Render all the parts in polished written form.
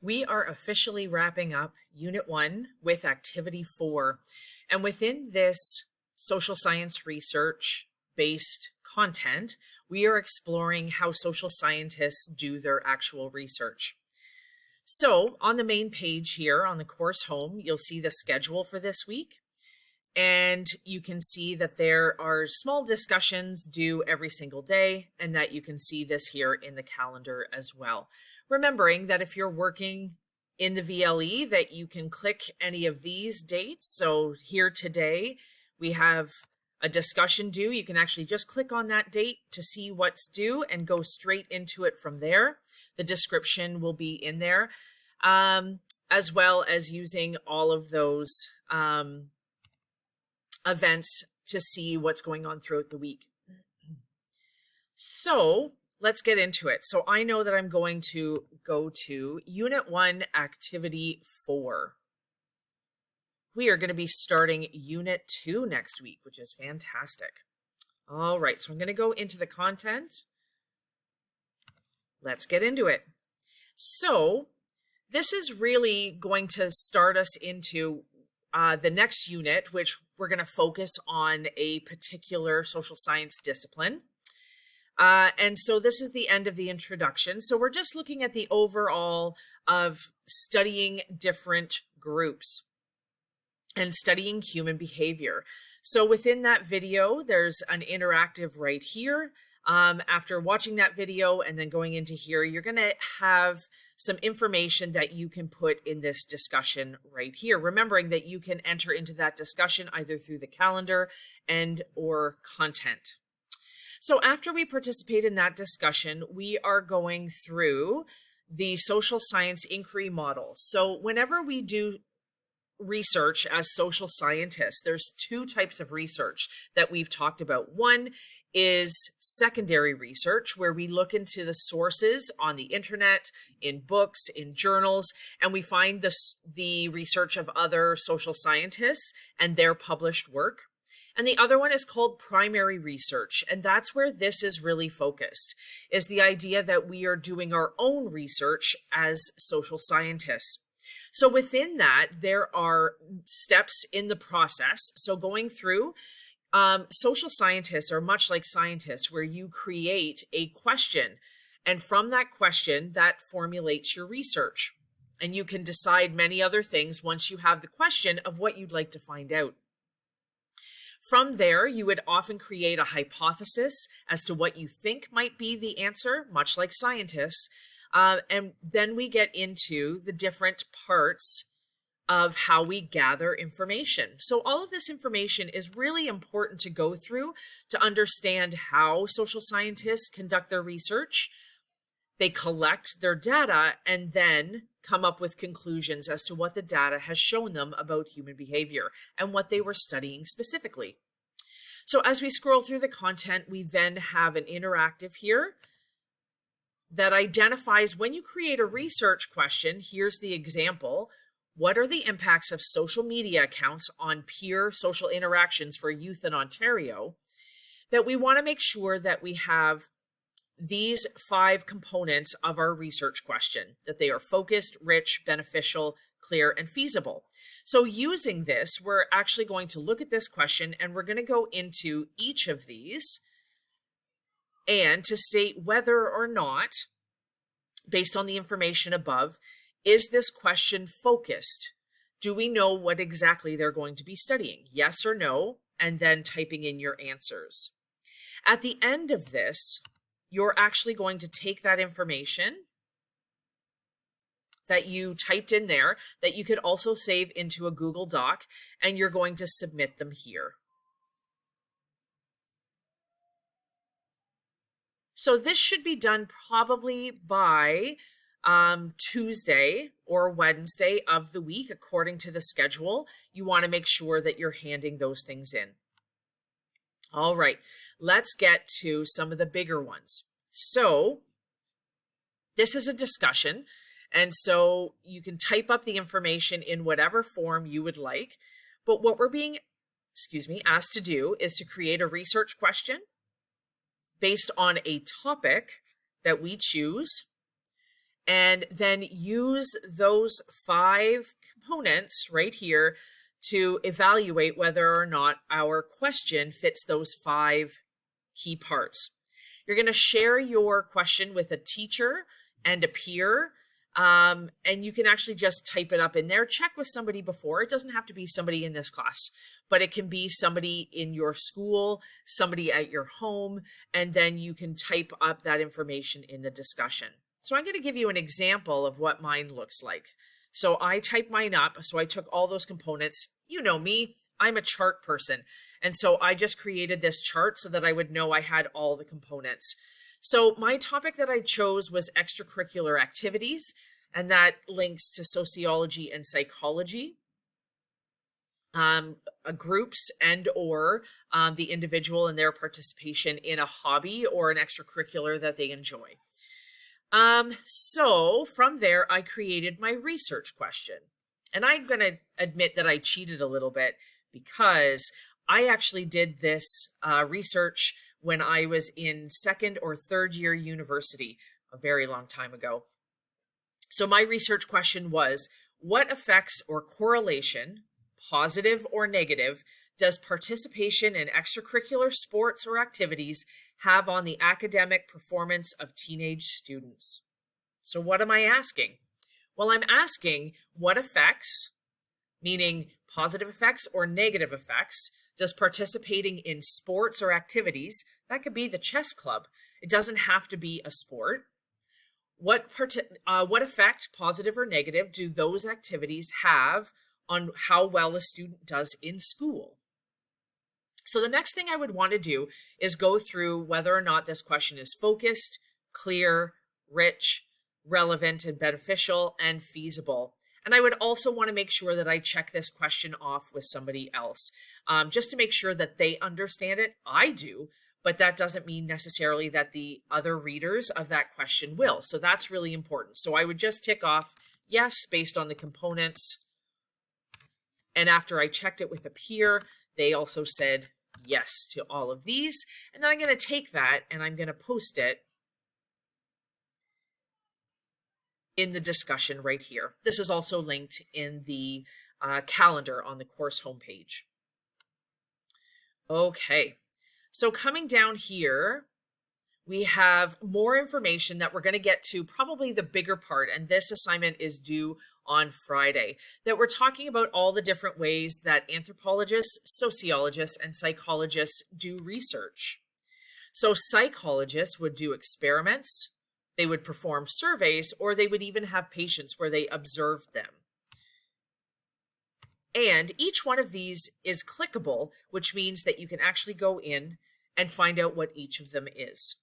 We are officially wrapping up Unit 1 with Activity 4. And within this social science research-based content, we are exploring how social scientists do their actual research. So on the main page here on the course home, you'll see the schedule for this week. And you can see that there are small discussions due every single day, and that you can see this here in the calendar as well. Remembering that if you're working in the VLE, that you can click any of these dates. So here today, we have a discussion due. You can actually just click on that date to see what's due and go straight into it from there. The description will be in there, as well as using all of those events to see what's going on throughout the week. So let's get into it. So I know that I'm going to go to Unit 1, Activity 4. We are going to be starting Unit 2 next week, which is fantastic. All right, so I'm going to go into the content. Let's get into it. So this is really going to start us into the next unit, which we're going to focus on a particular social science discipline. And so this is the end of the introduction. So we're just looking at the overall of studying different groups and studying human behavior. So within that video, there's an interactive right here. After watching that video and then going into here, you're going to have some information that you can put in this discussion right here, remembering that you can enter into that discussion either through the calendar and or content. So after we participate in that discussion, we are going through the social science inquiry model. So whenever we do research as social scientists, there's two types of research that we've talked about. One is secondary research, where we look into the sources on the internet, in books, in journals, and we find the research of other social scientists and their published work. And the other one is called primary research, and that's where this is really focused, is the idea that we are doing our own research as social scientists. So within that, there are steps in the process. So going through, social scientists are much like scientists, where you create a question, and from that question, that formulates your research. And you can decide many other things once you have the question of what you'd like to find out. From there, you would often create a hypothesis as to what you think might be the answer, much like scientists. And then we get into the different parts of how we gather information. So all of this information is really important to go through to understand how social scientists conduct their research. They collect their data and then come up with conclusions as to what the data has shown them about human behavior and what they were studying specifically. So as we scroll through the content, we then have an interactive here that identifies when you create a research question. Here's the example. What are the impacts of social media accounts on peer social interactions for youth in Ontario? That we want to make sure that we have these 5 components of our research question, that they are focused, rich, beneficial, clear, and feasible. So using this, we're actually going to look at this question and we're going to go into each of these and to state whether or not, based on the information above, is this question focused? Do we know what exactly they're going to be studying? Yes or no, and then typing in your answers. At the end of this, you're actually going to take that information that you typed in there, that you could also save into a Google Doc, and you're going to submit them here. So this should be done probably by Tuesday or Wednesday of the week, according to the schedule. You want to make sure that you're handing those things in. All right, let's get to some of the bigger ones. So this is a discussion, and so you can type up the information in whatever form you would like. But what we're being, asked to do is to create a research question based on a topic that we choose, and then use those 5 components right here to evaluate whether or not our question fits those 5 key parts. You're going to share your question with a teacher and a peer, and you can actually just type it up in there. Check with somebody before. It doesn't have to be somebody in this class, but it can be somebody in your school, somebody at your home, and then you can type up that information in the discussion. So I'm going to give you an example of what mine looks like. So I typed mine up. So I took all those components. You know me, I'm a chart person. And so I just created this chart so that I would know I had all the components. So my topic that I chose was extracurricular activities, and that links to sociology and psychology, groups and or the individual and their participation in a hobby or an extracurricular that they enjoy. So from there, I created my research question. And I'm going to admit that I cheated a little bit because I actually did this research when I was in 2nd or 3rd year university a very long time ago. So my research question was, what effects or correlation, positive or negative, does participation in extracurricular sports or activities have on the academic performance of teenage students? So what am I asking? Well, I'm asking what effects, meaning positive effects or negative effects, does participating in sports or activities, that could be the chess club, it doesn't have to be a sport. What effect, positive or negative, do those activities have on how well a student does in school? So the next thing I would want to do is go through whether or not this question is focused, clear, rich, relevant and beneficial, and feasible. And I would also want to make sure that I check this question off with somebody else, just to make sure that they understand it. I do, but that doesn't mean necessarily that the other readers of that question will. So that's really important. So I would just tick off yes based on the components. And after I checked it with a peer, they also said yes to all of these. And then I'm going to take that and I'm going to post it in the discussion right here. This is also linked in the calendar on the course homepage. Okay, so coming down here, we have more information that we're going to get to, probably the bigger part, and this assignment is due on Friday, that we're talking about all the different ways that anthropologists, sociologists, and psychologists do research. So psychologists would do experiments, they would perform surveys, or they would even have patients where they observed them. And each one of these is clickable, which means that you can actually go in and find out what each of them is.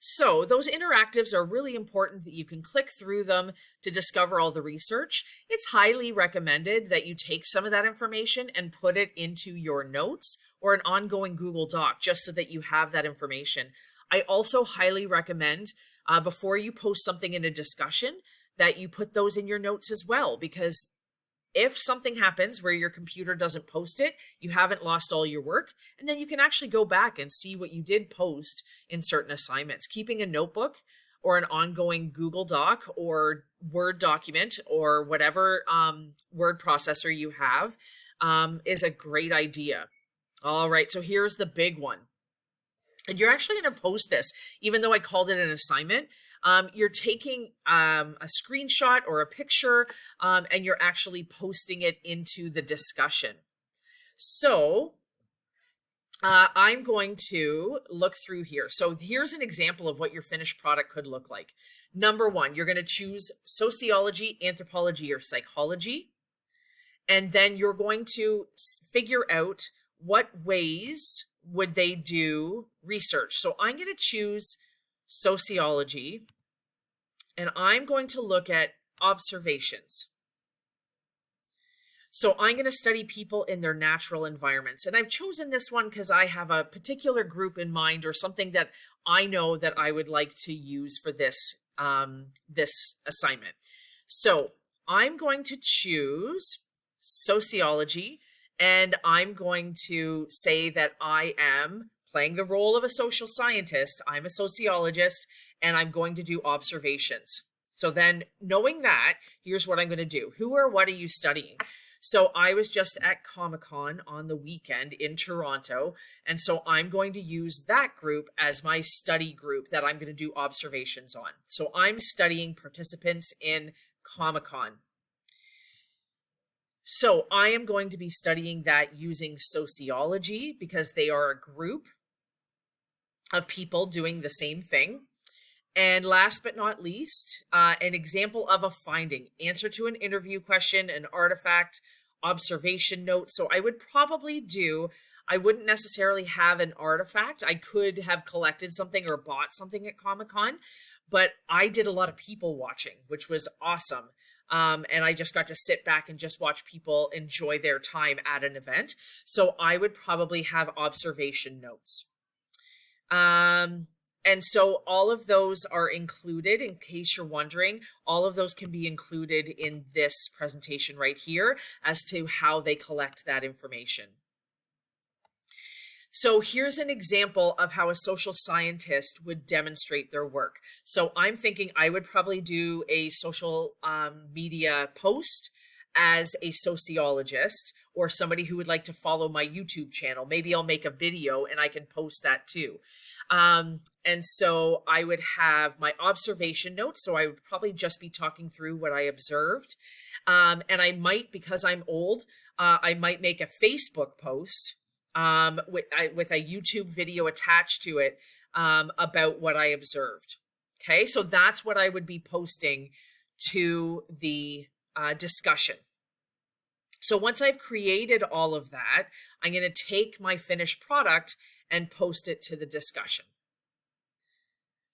So those interactives are really important that you can click through them to discover all the research. It's highly recommended that you take some of that information and put it into your notes or an ongoing Google Doc, just so that you have that information. I also highly recommend before you post something in a discussion that you put those in your notes as well, because if something happens where your computer doesn't post it, you haven't lost all your work, and then you can actually go back and see what you did post in certain assignments. Keeping a notebook or an ongoing Google Doc or Word document or whatever word processor you have is a great idea. All right, so here's the big one. And you're actually going to post this, even though I called it an assignment. You're taking a screenshot or a picture and you're actually posting it into the discussion. So I'm going to look through here. So here's an example of what your finished product could look like. Number one, you're going to choose sociology, anthropology, or psychology. And then you're going to figure out what ways would they do research. So I'm going to choose sociology, and I'm going to look at observations. So I'm going to study people in their natural environments. And I've chosen this one because I have a particular group in mind, or something that I know that I would like to use for this, this assignment. So I'm going to choose sociology, and I'm going to say that I am playing the role of a social scientist. I'm a sociologist, and I'm going to do observations. So then, knowing that, here's what I'm going to do. Who or what are you studying? So I was just at Comic-Con on the weekend in Toronto, and so I'm going to use that group as my study group that I'm going to do observations on. So I'm studying participants in Comic-Con. So I am going to be studying that using sociology because they are a group of people doing the same thing. And last but not least, an example of a finding, answer to an interview question, an artifact, observation note. So I would probably I wouldn't necessarily have an artifact. I could have collected something or bought something at Comic-Con, but I did a lot of people watching, which was awesome. And I just got to sit back and just watch people enjoy their time at an event. So I would probably have observation notes. And so all of those are included, in case you're wondering. All of those can be included in this presentation right here as to how they collect that information. So here's an example of how a social scientist would demonstrate their work. So I'm thinking I would probably do a social media post as a sociologist or somebody who would like to follow my YouTube channel. Maybe I'll make a video and I can post that too. And so I would have my observation notes. So I would probably just be talking through what I observed. And I might, because I'm old, I might make a Facebook post with a YouTube video attached to it about what I observed. Okay, so that's what I would be posting to the discussion. So once I've created all of that, I'm going to take my finished product and post it to the discussion.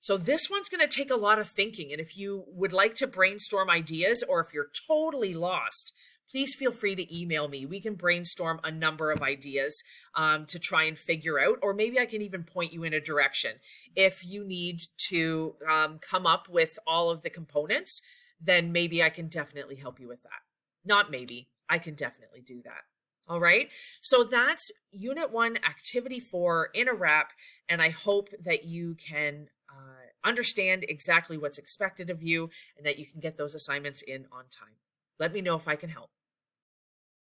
So this one's going to take a lot of thinking. And if you would like to brainstorm ideas, or if you're totally lost, please feel free to email me. We can brainstorm a number of ideas to try and figure out, or maybe I can even point you in a direction. If you need to come up with all of the components, then maybe I can definitely help you with that. Not maybe, I can definitely do that. All right, so that's Unit 1, Activity 4 in a wrap, and I hope that you can understand exactly what's expected of you and that you can get those assignments in on time. Let me know if I can help.